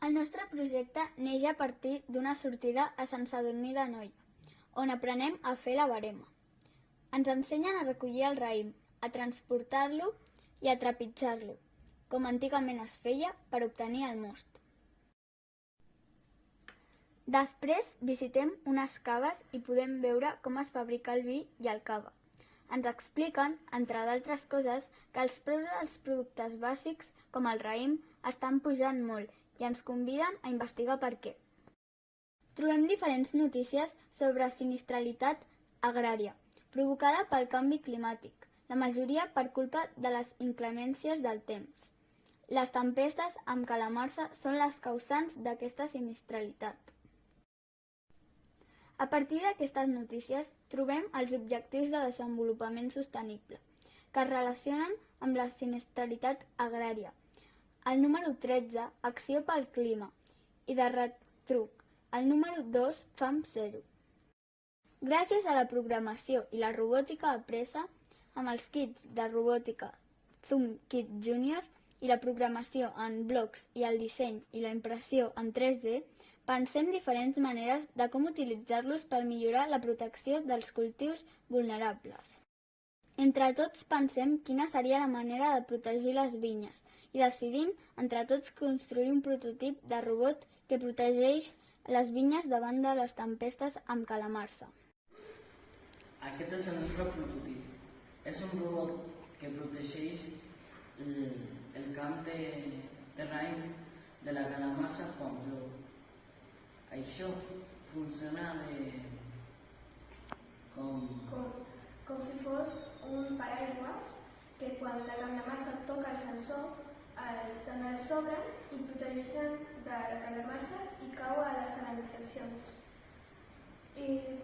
El nostre projecte neix a partir d'una sortida a Sant Sadurní d'Anoia, on aprenem a fer la verema. Ens ensenyen a recollir el raïm, a transportar-lo i a trepitjar-lo, com antigament es feia per obtenir el most. Després visitem unes caves i podem veure com es fabrica el vi i el cava. Ens expliquen, entre d'altres coses, que els preus dels productes bàsics, com el raïm, estan pujant molt i ens conviden a investigar per què. Trobem diferents notícies sobre sinistralitat agrària, provocada pel canvi climàtic, la majoria per culpa de les inclemències del temps. Les tempestes amb calamarsa són les causants d'aquesta sinistralitat. A partir d'aquestes notícies trobem els objectius de desenvolupament sostenible, que es relacionen amb la sinistralitat agrària. El número 13, Acció pel clima, i de retruc, el número 2, Fam Zero. Gràcies a la programació i la robòtica apresa, amb els kits de robòtica Zoom Kit Junior i la programació en blocs i el disseny i la impressió en 3D, pensem diferents maneres de com utilitzar-los per millorar la protecció dels cultius vulnerables. Entre tots pensem quina seria la manera de protegir les vinyes i decidim entre tots construir un prototip de robot que protegeix les vinyes davant de les tempestes amb calamarsa. Aquest és el nostre prototip. És un robot que protegeix el camp de raïm de la calamarsa quan plou. Això funciona com si fos un paraigües que quan la calamarsa toca el sensor els dona sobre i protegeixen de la calamarsa i cau a les canalitzacions.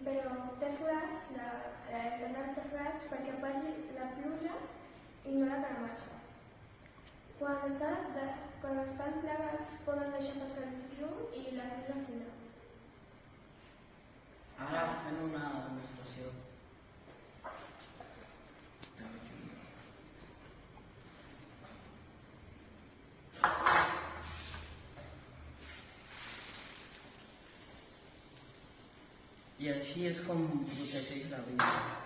Però té forats, té forats perquè vagi la pluja i no la calamarsa. Quan estan plegats poden deixar passar el llum i la pluja fina. Ara fem una demostració. I així és com protegeix la vinya.